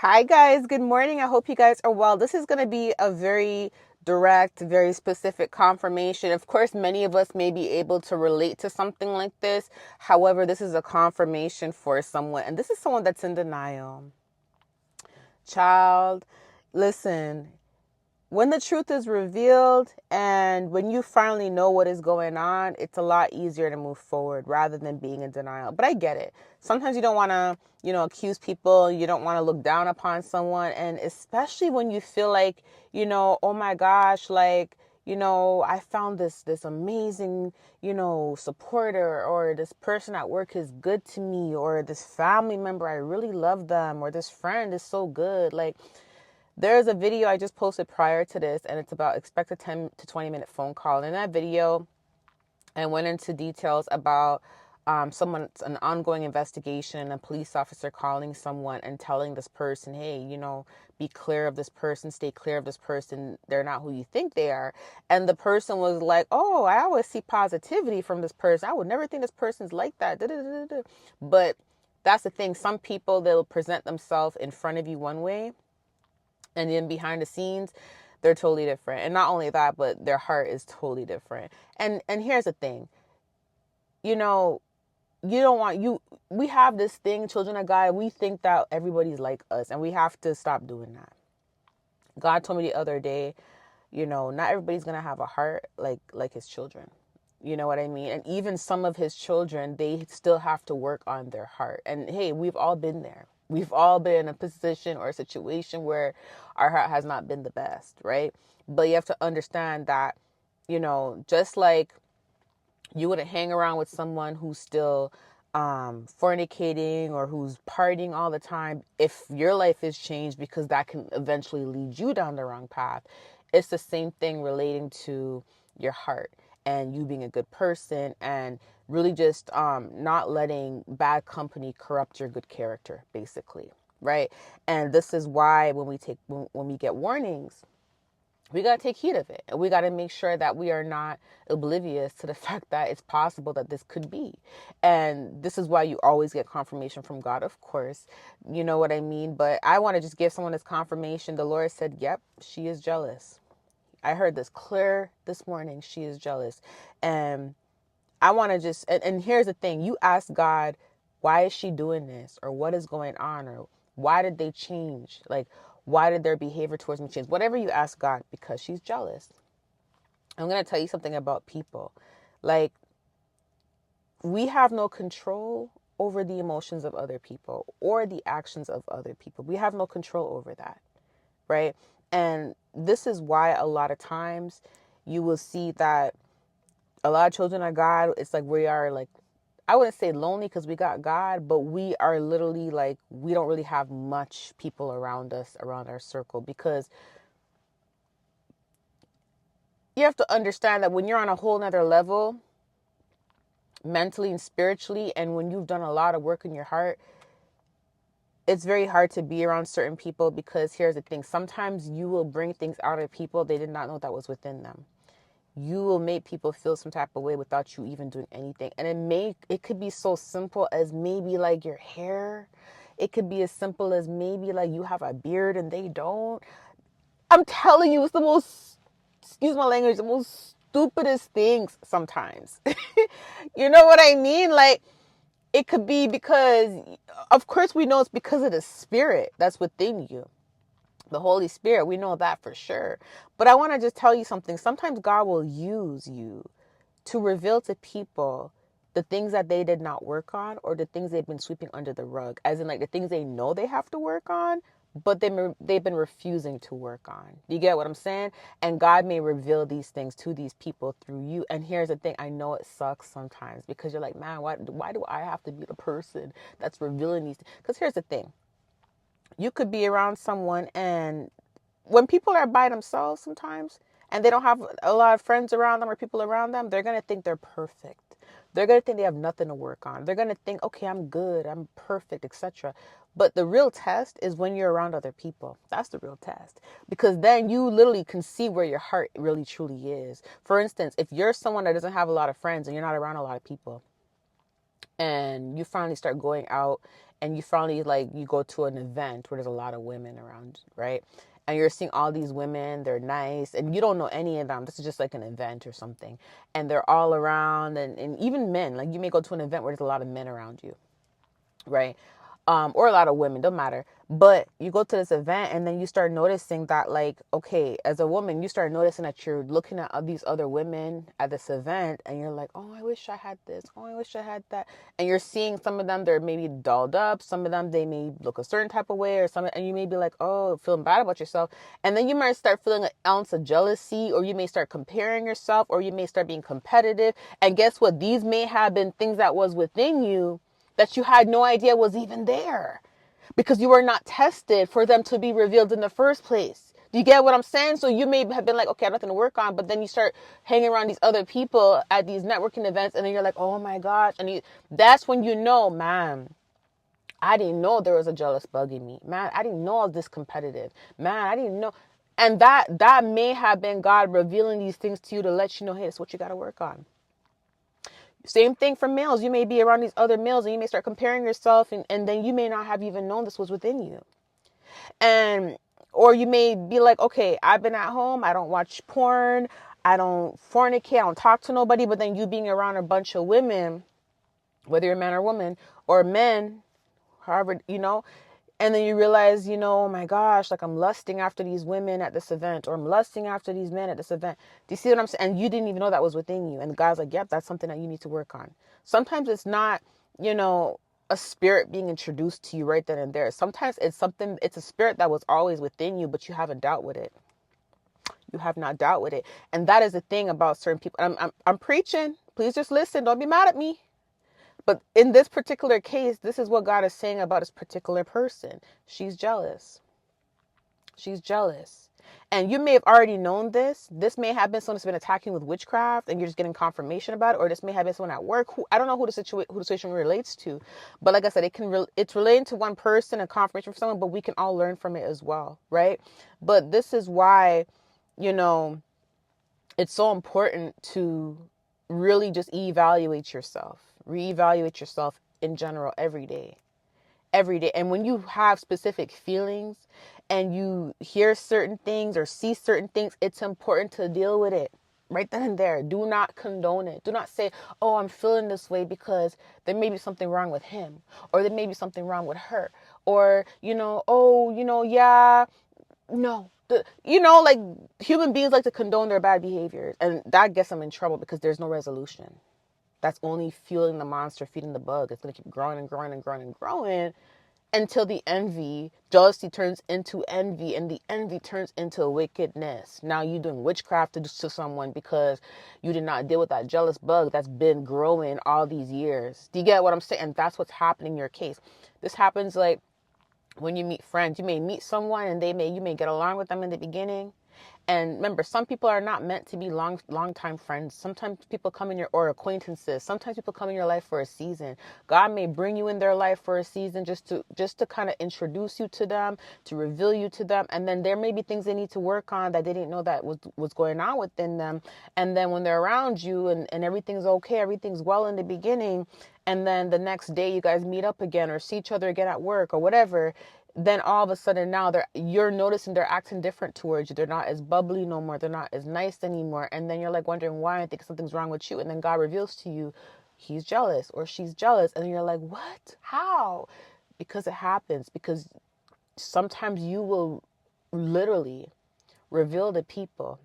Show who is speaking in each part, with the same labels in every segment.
Speaker 1: Hi, guys. Good morning. I hope you guys are well. This is going to be a very direct, very specific confirmation. Of course, many of us may be able to relate to something like this. However, this is a confirmation for someone, and this is someone that's in denial. Child, listen, when the truth is revealed and when you finally know what is going on, it's a lot easier to move forward rather than being in denial. But I get it. Sometimes you don't want to, accuse people. You don't want to look down upon someone. And especially when you feel like, oh my gosh, like, I found this amazing, supporter, or this person at work is good to me, or this family member, I really love them, or this friend is so good. Like, there's a video I just posted prior to this, and it's about expect a 10 to 20-minute phone call. And in that video, I went into details about an ongoing investigation, a police officer calling someone and telling this person, hey, be clear of this person, stay clear of this person. They're not who you think they are. And the person was like, oh, I always see positivity from this person. I would never think this person's like that. But that's the thing. Some people, they'll present themselves in front of you one way, and then behind the scenes, they're totally different. And not only that, but their heart is totally different. And here's the thing, you know you don't want you we have this thing, children of God, we think that everybody's like us, and we have to stop doing that. God told me the other day, not everybody's gonna have a heart like his children. You know what I mean? And even some of his children, they still have to work on their heart. And hey, we've all been there. We've all been in a position or a situation where our heart has not been the best, right? But you have to understand that, just like you wouldn't hang around with someone who's still fornicating or who's partying all the time if your life is changed, because that can eventually lead you down the wrong path. It's the same thing relating to your heart and you being a good person, and really just not letting bad company corrupt your good character, basically, right? And this is why when we get warnings, we got to take heed of it, and we got to make sure that we are not oblivious to the fact that it's possible that this could be. And this is why you always get confirmation from God, of course. You know what I mean? But I want to just give someone this confirmation. The Lord said, yep, she is jealous. I heard this clear this morning. She is jealous. And I want to and here's the thing. You ask God, why is she doing this? Or what is going on? Or why did they change? Like, why did their behavior towards me change? Whatever you ask God, because she's jealous. I'm going to tell you something about people. Like, we have no control over the emotions of other people or the actions of other people. We have no control over that, right? And this is why a lot of times you will see that a lot of children of God, it's like we are like, I wouldn't say lonely because we got God, but we are literally like, we don't really have much people around us, around our circle, because you have to understand that when you're on a whole nother level, mentally and spiritually, and when you've done a lot of work in your heart, it's very hard to be around certain people, because here's the thing. Sometimes you will bring things out of people they did not know that was within them. You will make people feel some type of way without you even doing anything. And it could be so simple as maybe like your hair. It could be as simple as maybe like you have a beard and they don't. I'm telling you, it's the most, excuse my language, the most stupidest things sometimes. You know what I mean? Like, it could be because, of course, we know it's because of the spirit that's within you. The Holy Spirit, we know that for sure. But I want to just tell you something. Sometimes God will use you to reveal to people the things that they did not work on, or the things they've been sweeping under the rug, as in like the things they know they have to work on, but they've been refusing to work on. You get what I'm saying? And God may reveal these things to these people through you. And here's the thing. I know it sucks sometimes, because you're like, man, why do I have to be the person that's revealing these? Because here's the thing. You could be around someone, and when people are by themselves sometimes and they don't have a lot of friends around them or people around them, they're going to think they're perfect. They're going to think they have nothing to work on. They're going to think, okay, I'm good, I'm perfect, etc. But the real test is when you're around other people. That's the real test, because then you literally can see where your heart really truly is. For instance, if you're someone that doesn't have a lot of friends and you're not around a lot of people, and you finally start going out and you finally like you go to an event where there's a lot of women around, right? And you're seeing all these women, they're nice, and you don't know any of them. This is just like an event or something. And they're all around, and even men. Like you may go to an event where there's a lot of men around you, right? Or a lot of women, don't matter. But you go to this event and then you start noticing that, like, okay, as a woman, you start noticing that you're looking at these other women at this event and you're like, oh, I wish I had this. Oh, I wish I had that. And you're seeing some of them, they're maybe dolled up. Some of them, they may look a certain type of way or something. And you may be like, oh, feeling bad about yourself. And then you might start feeling an ounce of jealousy, or you may start comparing yourself, or you may start being competitive. And guess what? These may have been things that was within you that you had no idea was even there because you were not tested for them to be revealed in the first place. Do you get what I'm saying? So you may have been like, okay, I have nothing to work on, but then you start hanging around these other people at these networking events, and then you're like, oh my gosh. And that's when you know, man, I didn't know there was a jealous bug in me. Man, I didn't know I was this competitive. Man, I didn't know. And that may have been God revealing these things to you to let you know, hey, that's what you got to work on. Same thing for males. You may be around these other males and you may start comparing yourself, and then you may not have even known this was within you. And or you may be like, okay, I've been at home, I don't watch porn, I don't fornicate, I don't talk to nobody, but then you being around a bunch of women, whether you're a man or woman, or men, however, and then you realize, oh my gosh, like I'm lusting after these women at this event, or I'm lusting after these men at this event. Do you see what I'm saying? And you didn't even know that was within you. And the guy's like, yep, that's something that you need to work on. Sometimes it's not, a spirit being introduced to you right then and there. Sometimes it's a spirit that was always within you, but you haven't dealt with it. You have not dealt with it. And that is the thing about certain people. I'm preaching. Please just listen. Don't be mad at me. But in this particular case, this is what God is saying about this particular person. She's jealous. She's jealous. And you may have already known this. This may have been someone that's been attacking with witchcraft and you're just getting confirmation about it. Or this may have been someone at work who, I don't know who the situation relates to. But like I said, it's relating to one person, a confirmation for someone, but we can all learn from it as well, right? But this is why, it's so important to really just reevaluate yourself in general every day. And when you have specific feelings and you hear certain things or see certain things, it's important to deal with it right then and there. Do not condone it. Do not say, oh, I'm feeling this way because there may be something wrong with him, or there may be something wrong with her, or, yeah, no. Like human beings like to condone their bad behaviors, and that gets them in trouble because there's no resolution. That's only fueling the monster, feeding the bug. It's going to keep growing and growing and growing and growing until the jealousy turns into envy, and the envy turns into wickedness. Now you're doing witchcraft to someone because you did not deal with that jealous bug that's been growing all these years. Do you get what I'm saying? And that's what's happening in your case. This happens like when you meet friends. You may meet someone and you may get along with them in the beginning. And remember, some people are not meant to be long time friends. Sometimes people come in or acquaintances. Sometimes people come in your life for a season. God may bring you in their life for a season just to kind of introduce you to them, to reveal you to them. And then there may be things they need to work on that they didn't know that was going on within them. And then when they're around you and everything's okay, everything's well in the beginning, and then the next day you guys meet up again or see each other again at work or whatever, then all of a sudden now you're noticing they're acting different towards you. They're not as bubbly no more. They're not as nice anymore. And then you're like wondering why, and think something's wrong with you. And then God reveals to you, he's jealous or she's jealous. And you're like, what? How? Because it happens. Because sometimes you will literally reveal to people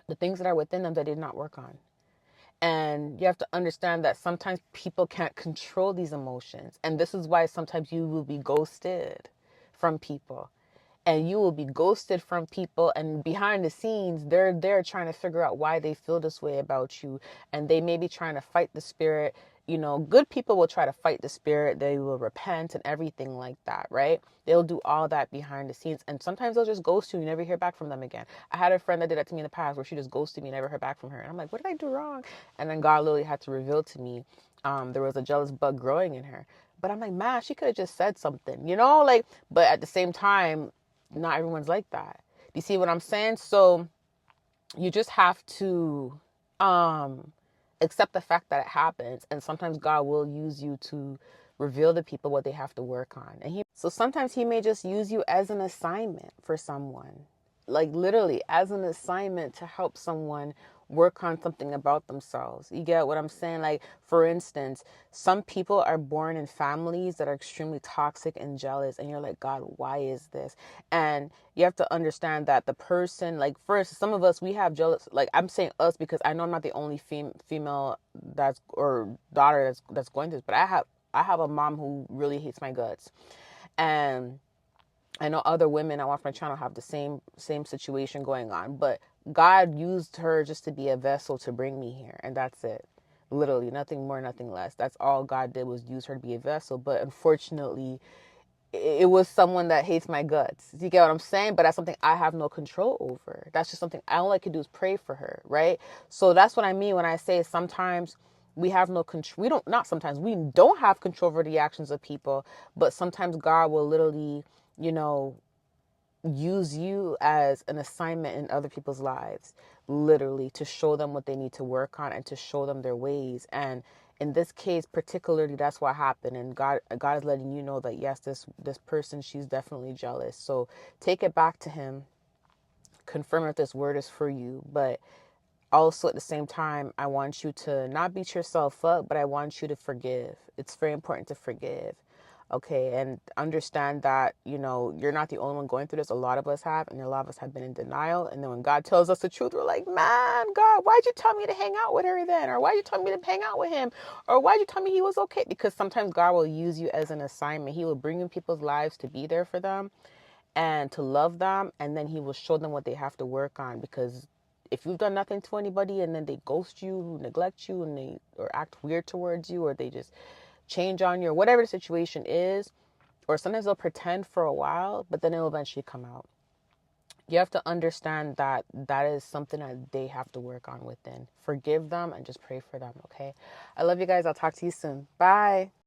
Speaker 1: the things that are within them that they did not work on. And you have to understand that sometimes people can't control these emotions. And this is why sometimes you will be ghosted from people. And you will be ghosted from people, and behind the scenes, they're trying to figure out why they feel this way about you. And they may be trying to fight the spirit. Good people will try to fight the spirit. They will repent and everything like that, right? They'll do all that behind the scenes. And sometimes they'll just ghost you. You never hear back from them again. I had a friend that did that to me in the past where she just ghosted me, never heard back from her. And I'm like, what did I do wrong? And then God literally had to reveal to me there was a jealous bug growing in her. But I'm like, man, she could have just said something, but at the same time, not everyone's like that. Do you see what I'm saying? So you just have to accept the fact that it happens. And sometimes God will use you to reveal to people what they have to work on. So sometimes he may just use you as an assignment for someone, like literally as an assignment to help someone work on something about themselves. You get what I'm saying? Like, for instance, some people are born in families that are extremely toxic and jealous, and you're like, God, why is this? And you have to understand that the person, like, first, some of us, we have jealous, like, I'm saying us because I know I'm not the only female that's, or daughter that's going through this, but I have a mom who really hates my guts. And I know other women I watch my channel have the same situation going on, but God used her just to be a vessel to bring me here, and that's it. Literally, nothing more, nothing less. That's all God did, was use her to be a vessel. But unfortunately, it was someone that hates my guts. You get what I'm saying? But that's something I have no control over. That's just something all I can do is pray for her, right? So that's what I mean when I say sometimes we have no control. We don't, not sometimes, we don't have control over the actions of people, but sometimes God will literally, you know, use you as an assignment in other people's lives, literally, to show them what they need to work on and to show them their ways. And in this case particularly, that's what happened. And God is letting you know that yes, this person, she's definitely jealous. So take it back to him, confirm if this word is for you. But also at the same time, I want you to not beat yourself up, but I want you to forgive. It's very important to forgive. Okay, and understand that, you're not the only one going through this. A lot of us have, and a lot of us have been in denial. And then when God tells us the truth, we're like, man, God, why'd you tell me to hang out with her then? Or why'd you tell me to hang out with him? Or why'd you tell me he was okay? Because sometimes God will use you as an assignment. He will bring in people's lives to be there for them and to love them. And then he will show them what they have to work on. Because if you've done nothing to anybody and then they ghost you, neglect you, and they or act weird towards you, or they just change on you, or whatever the situation is, or sometimes they'll pretend for a while, but then it'll eventually come out. You have to understand that that is something that they have to work on within. Forgive them and just pray for them, okay? I love you guys. I'll talk to you soon. Bye.